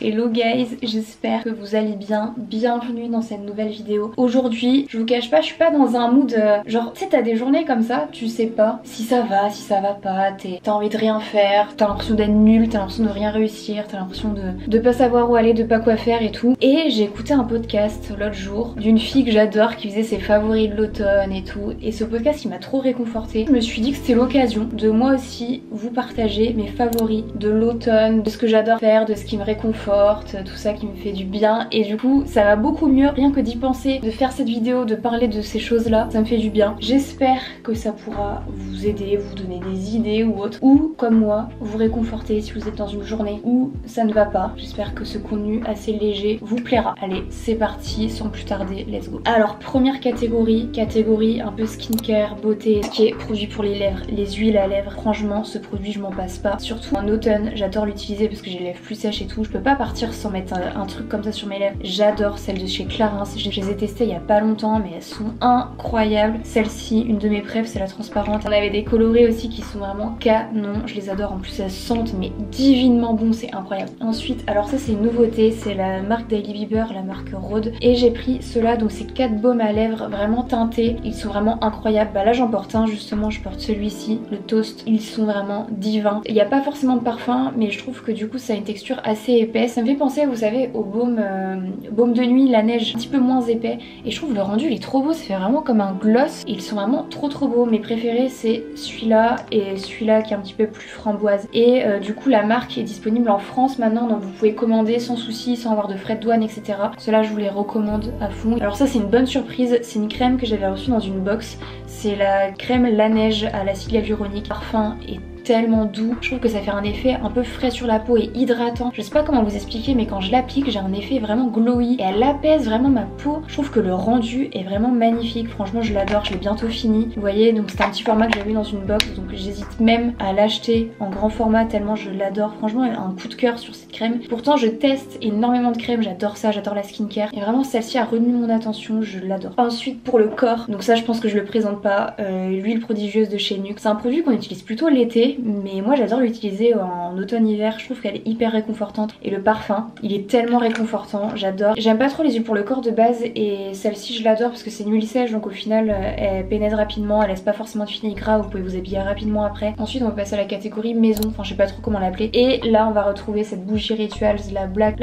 Hello guys, j'espère que vous allez bien, bienvenue dans cette nouvelle vidéo. Aujourd'hui, je vous cache pas, je suis pas dans un mood genre, tu sais t'as des journées comme ça, tu sais pas si ça va pas, t'as envie de rien faire, t'as l'impression d'être nul, t'as l'impression de rien réussir, t'as l'impression de pas savoir où aller, de pas quoi faire et tout. Et j'ai écouté un podcast l'autre jour d'une fille que j'adore qui faisait ses favoris de l'automne et tout, et ce podcast il m'a trop réconfortée. Je me suis dit que c'était l'occasion de moi aussi vous partager mes favoris de l'automne, de ce que j'adore faire, de ce qui me réconforte, tout ça qui me fait du bien, et du coup ça va beaucoup mieux rien que d'y penser, de faire cette vidéo, de parler de ces choses là, ça me fait du bien. J'espère que ça pourra vous aider, vous donner des idées ou autre, ou comme moi vous réconforter si vous êtes dans une journée où ça ne va pas. J'espère que ce contenu assez léger vous plaira. Allez, c'est parti, sans plus tarder, let's go. Alors première catégorie un peu skincare, beauté, ce qui est produit pour les lèvres, les huiles à lèvres. Franchement ce produit je m'en passe pas, surtout en automne, j'adore l'utiliser parce que j'ai les lèvres plus sèches et tout. Je peux pas partir sans mettre un truc comme ça sur mes lèvres. J'adore celles de chez Clarins, je les ai testées il y a pas longtemps mais elles sont incroyables. Celle-ci, une de mes préfs, c'est la transparente. On avait des colorés aussi qui sont vraiment canon, je les adore. En plus elles sentent mais divinement bon, c'est incroyable. Ensuite, alors ça c'est une nouveauté, c'est la marque Daily Bieber, la marque Rhode, et j'ai pris ceux-là, donc c'est 4 baumes à lèvres vraiment teintés, ils sont vraiment incroyables. Bah là j'en porte un justement, je porte celui-ci, le Toast, ils sont vraiment divins. Il n'y a pas forcément de parfum mais je trouve que du coup ça a une texture assez épaisse. Ça me fait penser, vous savez, au baume de nuit, la neige, un petit peu moins épais, et je trouve le rendu il est trop beau, ça fait vraiment comme un gloss. Ils sont vraiment trop beaux. Mes préférés c'est celui-là et celui-là qui est un petit peu plus framboise, et du coup la marque est disponible en France maintenant, donc vous pouvez commander sans souci, sans avoir de frais de douane, etc. Ceux-là je vous les recommande à fond. Alors ça c'est une bonne surprise, c'est une crème que j'avais reçue dans une box, c'est la crème La Neige à l'acide hyaluronique. Le parfum est tellement doux, je trouve que ça fait un effet un peu frais sur la peau et hydratant. Je sais pas comment vous expliquer, mais quand je l'applique j'ai un effet vraiment glowy et elle apaise vraiment ma peau. Je trouve que le rendu est vraiment magnifique, franchement je l'adore, je l'ai bientôt fini. Vous voyez, donc c'est un petit format que j'avais eu dans une box, donc j'hésite même à l'acheter en grand format tellement je l'adore. Franchement un coup de cœur sur cette crème. Pourtant je teste énormément de crèmes, j'adore ça, j'adore la skincare, et vraiment celle-ci a retenu mon attention, je l'adore. Ensuite pour le corps, donc ça je pense que je le présente pas, l'huile prodigieuse de chez Nuxe. C'est un produit qu'on utilise plutôt l'été, mais moi j'adore l'utiliser en automne-hiver, je trouve qu'elle est hyper réconfortante, et le parfum il est tellement réconfortant, j'adore. J'aime pas trop les huiles pour le corps de base, et celle-ci je l'adore parce que c'est une huile sèche, donc au final elle pénètre rapidement, elle laisse pas forcément de fini gras, vous pouvez vous habiller rapidement après. Ensuite on va passer à la catégorie maison, enfin je sais pas trop comment l'appeler, et là on va retrouver cette bougie Rituals, la Black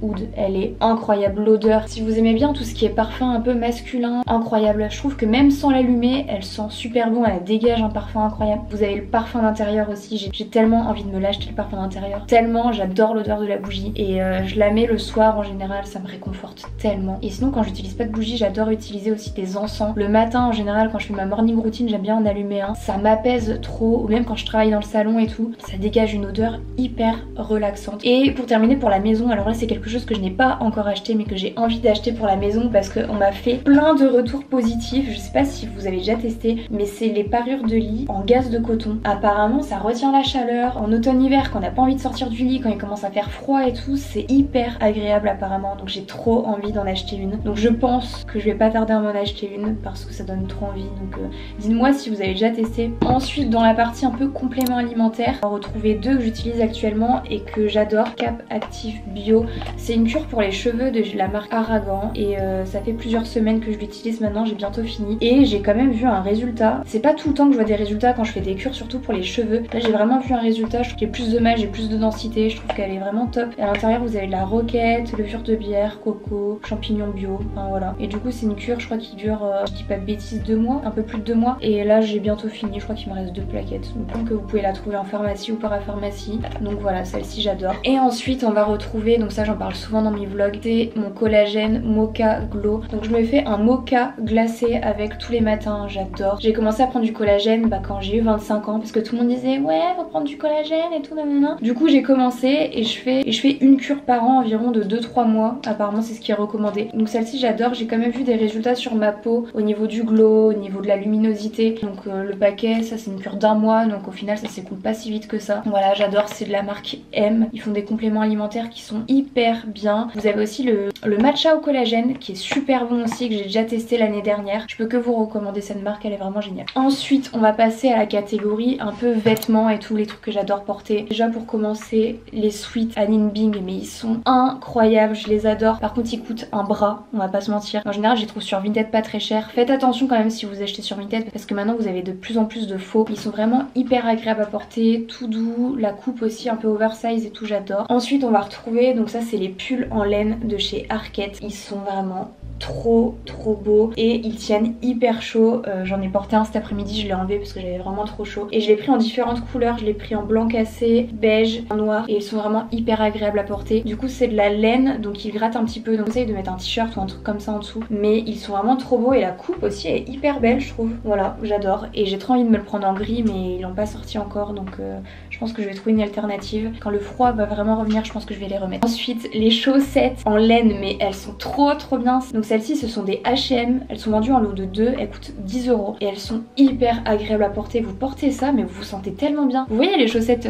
Oud. Elle est incroyable, l'odeur, si vous aimez bien tout ce qui est parfum un peu masculin, incroyable. Je trouve que même sans l'allumer elle sent super bon, elle dégage un parfum incroyable. Vous avez le parfum d'intérieur aussi, j'ai tellement envie de me l'acheter le parfum d'intérieur, tellement j'adore l'odeur de la bougie, et je la mets le soir en général, ça me réconforte tellement. Et sinon quand j'utilise pas de bougie, j'adore utiliser aussi des encens. Le matin en général quand je fais ma morning routine, j'aime bien en allumer un, ça m'apaise trop, ou même quand je travaille dans le salon et tout, ça dégage une odeur hyper relaxante. Et pour terminer pour la maison, alors là c'est quelque chose que je n'ai pas encore acheté mais que j'ai envie d'acheter pour la maison parce qu'on m'a fait plein de retours positifs. Je sais pas si vous avez déjà testé, mais c'est les parures de lit en gaze de coton. Apparemment ça retient la chaleur en automne-hiver, quand on n'a pas envie de sortir du lit, quand il commence à faire froid et tout, c'est hyper agréable apparemment, donc j'ai trop envie d'en acheter une. Donc je pense que je vais pas tarder à m'en acheter une parce que ça donne trop envie, donc dites-moi si vous avez déjà testé. Ensuite dans la partie un peu complément alimentaire, on va retrouver deux que j'utilise actuellement et que j'adore, Cap Active Bio. C'est une cure pour les cheveux de la marque Aragan, et ça fait plusieurs semaines que je l'utilise maintenant, j'ai bientôt fini et j'ai quand même vu un résultat. C'est pas tout le temps que je vois des résultats quand je fais des cures, surtout pour les cheveux. Là j'ai vraiment vu un résultat, je trouve qu'il y a plus de mâche, j'ai plus de densité, je trouve qu'elle est vraiment top. Et à l'intérieur vous avez de la roquette, levure de bière, coco, champignons bio, enfin voilà. Et du coup c'est une cure je crois qui dure, je dis pas de bêtises, 2 mois, un peu plus de 2 mois. Et là j'ai bientôt fini, je crois qu'il me reste 2 plaquettes. Donc vous pouvez la trouver en pharmacie ou parapharmacie. Donc voilà, celle-ci j'adore. Et ensuite on va retrouver, donc ça j'en parle souvent dans mes vlogs, c'est mon collagène Mocha Glow. Donc je me fais un mocha glacé avec tous les matins, j'adore. J'ai commencé à prendre du collagène quand j'ai eu 25 ans parce que tout le monde disait ouais faut prendre du collagène et tout nanana. Du coup j'ai commencé et je fais une cure par an environ de 2-3 mois, apparemment c'est ce qui est recommandé. Donc celle-ci j'adore, j'ai quand même vu des résultats sur ma peau au niveau du glow, au niveau de la luminosité. Donc le paquet ça c'est une cure d'1 mois, donc au final ça s'écoule pas si vite que ça. Voilà j'adore, c'est de la marque M, ils font des compléments alimentaires qui sont hyper bien. Vous avez aussi le matcha au collagène qui est super bon aussi, que j'ai déjà testé l'année dernière. Je peux que vous recommander cette marque, elle est vraiment géniale. Ensuite on va passer à la catégorie un peu vêtements vêtements et tout, les trucs que j'adore porter. Déjà pour commencer, les sweats Anine Bing, mais ils sont incroyables, je les adore. Par contre ils coûtent un bras, on va pas se mentir. En général je les trouve sur Vinted pas très cher. Faites attention quand même si vous achetez sur Vinted parce que maintenant vous avez de plus en plus de faux. Ils sont vraiment hyper agréables à porter, tout doux, la coupe aussi un peu oversize et tout, j'adore. Ensuite on va retrouver, donc ça c'est les pulls en laine de chez Arket. Ils sont vraiment trop beau et ils tiennent hyper chaud. J'en ai porté un cet après-midi, je l'ai enlevé parce que j'avais vraiment trop chaud et je l'ai pris en différentes couleurs. Je l'ai pris en blanc cassé, beige, en noir et ils sont vraiment hyper agréables à porter. Du coup c'est de la laine donc ils grattent un petit peu, donc j'essaye de mettre un t-shirt ou un truc comme ça en dessous, mais ils sont vraiment trop beaux et la coupe aussi est hyper belle je trouve. Voilà, j'adore et j'ai trop envie de me le prendre en gris mais ils l'ont pas sorti encore donc je pense que je vais trouver une alternative. Quand le froid va vraiment revenir je pense que je vais les remettre. Ensuite les chaussettes en laine, mais elles sont trop bien. Donc celles-ci ce sont des H&M, elles sont vendues en lot de 2, elles coûtent 10 € et elles sont hyper agréables à porter. Vous portez ça mais vous vous sentez tellement bien. Vous voyez les chaussettes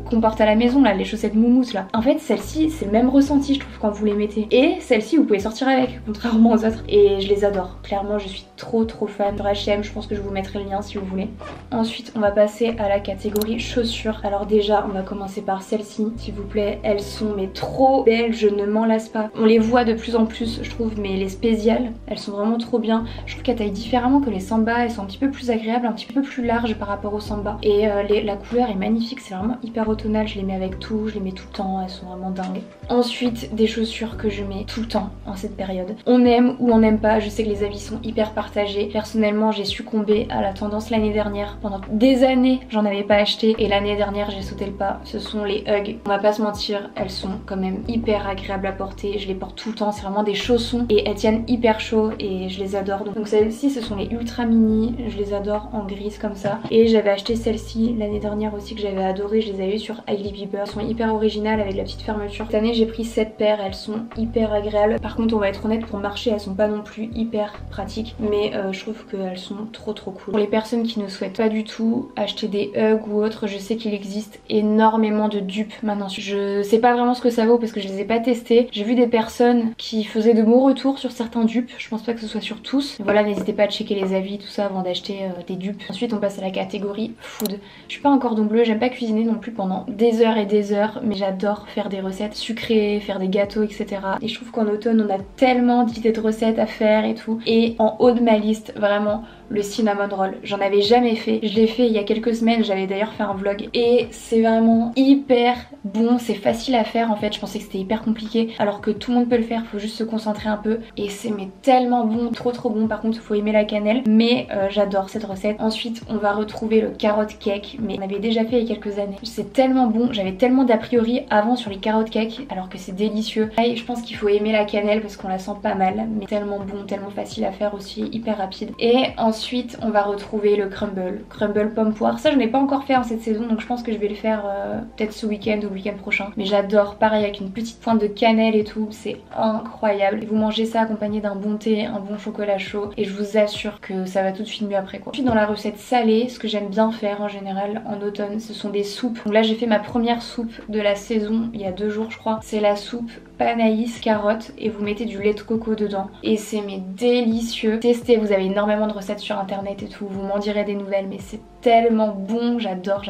qu'on porte à la maison là, les chaussettes moumousse là. En fait celles-ci c'est le même ressenti je trouve quand vous les mettez. Et celles-ci vous pouvez sortir avec contrairement aux autres et je les adore. Clairement je suis trop fan de H&M, je pense que je vous mettrai le lien si vous voulez. Ensuite on va passer à la catégorie chaussures. Alors déjà on va commencer par celles-ci s'il vous plaît. Elles sont mais trop belles, je ne m'en lasse pas. On les voit de plus en plus je trouve, mais les spéciales elles sont vraiment trop bien. Je trouve qu'elles taillent différemment que les Samba, elles sont un petit peu plus agréables, un petit peu plus larges par rapport aux Samba et la couleur est magnifique, c'est vraiment hyper automnal. Je les mets avec tout, je les mets tout le temps, elles sont vraiment dingues. Ensuite des chaussures que je mets tout le temps en cette période. On aime ou on n'aime pas, je sais que les avis sont hyper partagés. Personnellement j'ai succombé à la tendance l'année dernière. Pendant des années j'en avais pas acheté et l'année dernière j'ai sauté le pas. Ce sont les Ugg. On va pas se mentir, elles sont quand même hyper agréables à porter. Je les porte tout le temps, c'est vraiment des chaussons et elles tiennent hyper chaud et je les adore. Donc celles-ci ce sont les ultra mini, je les adore en grise comme ça. Et j'avais acheté celle-ci l'année dernière aussi que j'avais adoré, je les avais eues sur Hailey Bieber. Elles sont hyper originales avec la petite fermeture. Cette année j'ai pris 7 paires, elles sont hyper agréables. Par contre on va être honnête, pour marcher elles sont pas non plus hyper pratiques, mais je trouve qu'elles sont trop cool. Pour les personnes qui ne souhaitent pas du tout acheter des Ugg ou autres, je sais qu'il existe énormément de dupes maintenant. Je sais pas vraiment ce que ça vaut parce que je les ai pas testés. J'ai vu des personnes qui faisaient de bons retours sur certains dupes, je pense pas que ce soit sur tous. Mais voilà, n'hésitez pas à checker les avis tout ça avant d'acheter des dupes. Ensuite on passe à la catégorie food. Je suis pas encore donc bleue, j'aime pas cuisiner non plus pendant des heures et des heures, mais j'adore faire des recettes sucrées, faire des gâteaux etc. Et je trouve qu'en automne on a tellement d'idées de recettes à faire et tout. Et en haut de ma liste vraiment le cinnamon roll. J'en avais jamais fait. Je l'ai fait il y a quelques semaines, j'avais d'ailleurs fait un vlog et c'est vraiment hyper bon, c'est facile à faire en fait. Je pensais que c'était hyper compliqué alors que tout le monde peut le faire, faut juste se concentrer un peu et c'est mais tellement bon, trop bon. Par contre faut aimer la cannelle, mais j'adore cette recette. Ensuite on va retrouver le carrot cake, mais on avait déjà fait il y a quelques années. C'est tellement bon, j'avais tellement d'a priori avant sur les carrot cake alors que c'est délicieux. Et je pense qu'il faut aimer la cannelle parce qu'on la sent pas mal, mais tellement bon, tellement facile à faire aussi, hyper rapide. Et ensuite on va retrouver le crumble pomme poire. Ça je n'ai pas encore fait en cette saison donc je pense que je vais le faire peut-être ce week-end ou le week-end prochain. Mais j'adore, pareil avec une petite pointe de cannelle et tout, c'est incroyable. Et vous mangez ça accompagné d'un bon thé, un bon chocolat chaud et je vous assure que ça va tout de suite mieux après quoi. Ensuite dans la recette salée, ce que j'aime bien faire en général en automne, ce sont des soupes. Donc là j'ai fait ma première soupe de la saison il y a 2 jours je crois. C'est la soupe panaïs carotte et vous mettez du lait de coco dedans et c'est mais délicieux. Testez, vous avez énormément de recettes sur internet et tout, vous m'en direz des nouvelles mais c'est tellement bon, j'adore.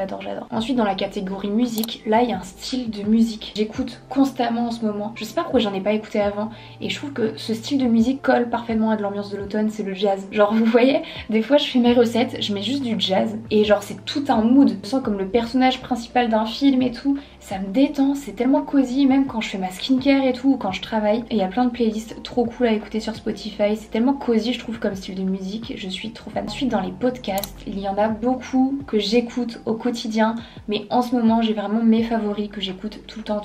Ensuite dans la catégorie musique, là il y a un style de musique j'écoute constamment en ce moment. Je sais pas pourquoi j'en ai pas écouté avant et je trouve que ce style de musique colle parfaitement avec l'ambiance de l'automne, c'est le jazz. Genre vous voyez, des fois je fais mes recettes, je mets juste du jazz et genre c'est tout un mood. Je me sens comme le personnage principal d'un film et tout, ça me détend, c'est tellement cosy même quand je fais ma skincare et tout ou quand je travaille. Et il y a plein de playlists trop cool à écouter sur Spotify, c'est tellement cosy je trouve comme style de musique, je suis trop fan. Ensuite dans les podcasts, il y en a beaucoup que j'écoute au quotidien, mais en ce moment j'ai vraiment mes favoris que j'écoute tout le temps.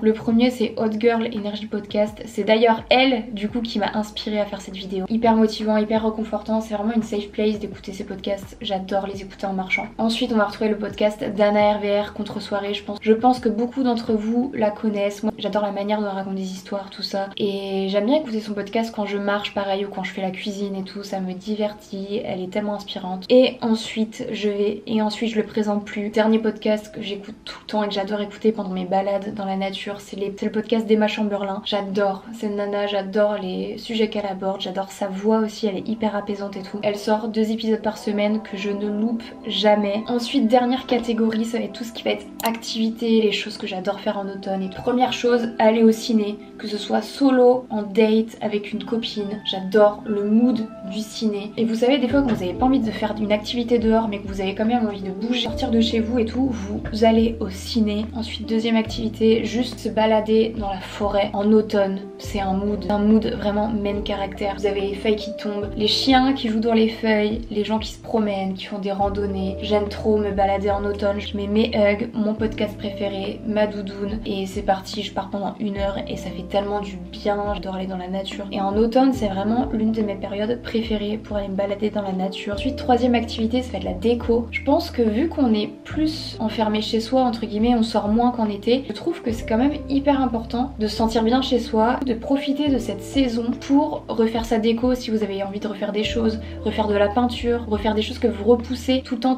Le premier c'est Hot Girl Energy Podcast, c'est d'ailleurs elle du coup qui m'a inspirée à faire cette vidéo. Hyper motivant, hyper réconfortant, c'est vraiment une safe place d'écouter ces podcasts, j'adore les écouter en marchant. Ensuite on va retrouver le podcast d'Anna RVR Contre Soirée, je pense que beaucoup d'entre vous la connaissent. Moi j'adore la manière de raconter des histoires, tout ça, et j'aime bien écouter son podcast quand je marche pareil ou quand je fais la cuisine et tout, ça me divert partie, elle est tellement inspirante. Et ensuite je le présente plus. Dernier podcast que j'écoute tout le temps et que j'adore écouter pendant mes balades dans la nature, c'est le podcast d'Emma Chamberlain. J'adore cette nana, j'adore les sujets qu'elle aborde, j'adore sa voix aussi, elle est hyper apaisante et tout. Elle sort 2 épisodes par semaine que je ne loupe jamais. Ensuite, dernière catégorie, ça va être tout ce qui va être activité, les choses que j'adore faire en automne. Et première chose, aller au ciné, que ce soit solo, en date, avec une copine. J'adore le mood du ciné. Et vous savez, des fois quand vous avez pas envie de faire une activité dehors mais que vous avez quand même envie de bouger, sortir de chez vous et tout, vous allez au ciné. Ensuite, deuxième activité, juste se balader dans la forêt en automne. C'est un mood vraiment main caractère. Vous avez les feuilles qui tombent, les chiens qui jouent dans les feuilles, les gens qui se promènent, qui font des randonnées. J'aime trop me balader en automne. Je mets mes hugs, mon podcast préféré, ma doudoune et c'est parti, je pars pendant 1 heure et ça fait tellement du bien. J'adore aller dans la nature. Et en automne, c'est vraiment l'une de mes périodes préférées pour aller me balader dans la nature. Ensuite, troisième activité, ça va être la déco. Je pense que vu qu'on est plus enfermé chez soi, entre guillemets, on sort moins qu'en été, je trouve que c'est quand même hyper important de se sentir bien chez soi, de profiter de cette saison pour refaire sa déco si vous avez envie de refaire des choses, refaire de la peinture, refaire des choses que vous repoussez tout le temps.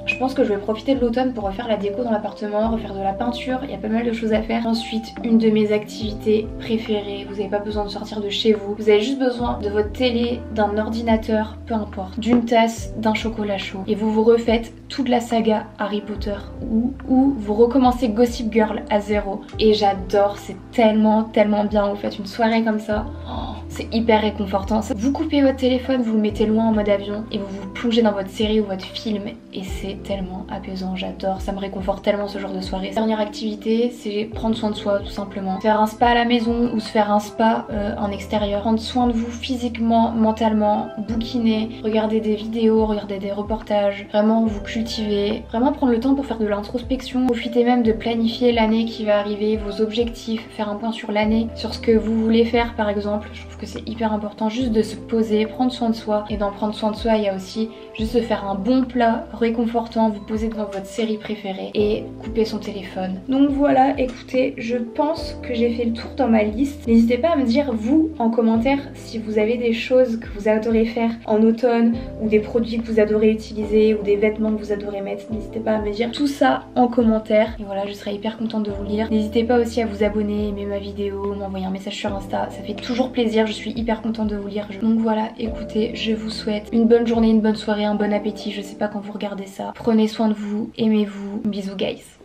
Je pense que je vais profiter de l'automne pour refaire la déco dans l'appartement, refaire de la peinture, il y a pas mal de choses à faire. Ensuite, une de mes activités préférées, vous n'avez pas besoin de sortir de chez vous, vous avez juste besoin de votre télé, d'un ordinateur, peu importe, d'une tasse, d'un chocolat chaud et vous refaites toute la saga Harry Potter ou vous recommencez Gossip Girl à 0 et j'adore, c'est tellement bien, vous faites une soirée comme ça, oh, c'est hyper réconfortant. Vous coupez votre téléphone, vous le mettez loin en mode avion et vous vous plongez dans votre série ou votre film et c'est tellement apaisant, j'adore, ça me réconforte tellement ce genre de soirée. Dernière activité, c'est prendre soin de soi tout simplement. Faire un spa à la maison ou se faire un spa en extérieur. Prendre soin de vous physiquement, mentalement, bouquiner, regarder des vidéos, regarder des reportages, vraiment vous cultiver, vraiment prendre le temps pour faire de l'introspection. Profitez même de planifier l'année qui va arriver, vos objectifs, faire un point sur l'année, sur ce que vous voulez faire par exemple. Je trouve que c'est hyper important juste de se poser, prendre soin de soi. Et dans prendre soin de soi, il y a aussi juste de faire un bon plat réconfortant, vous poser devant votre série préférée et couper son téléphone. Donc voilà, écoutez, je pense que j'ai fait le tour dans ma liste. N'hésitez pas à me dire vous en commentaire si vous avez des choses que vous adorez faire en automne ou des produits que vous adorez utiliser ou des vêtements que vous adorez mettre. N'hésitez pas à me dire tout ça en commentaire et voilà, je serai hyper contente de vous lire. N'hésitez pas aussi à vous abonner, aimer ma vidéo, m'envoyer un message sur Insta, ça fait toujours plaisir, je suis hyper contente de vous lire. Donc voilà, écoutez, je vous souhaite une bonne journée, une bonne soirée, un bon appétit, je sais pas quand vous regardez ça. Prenez soin de vous, aimez-vous, bisous guys.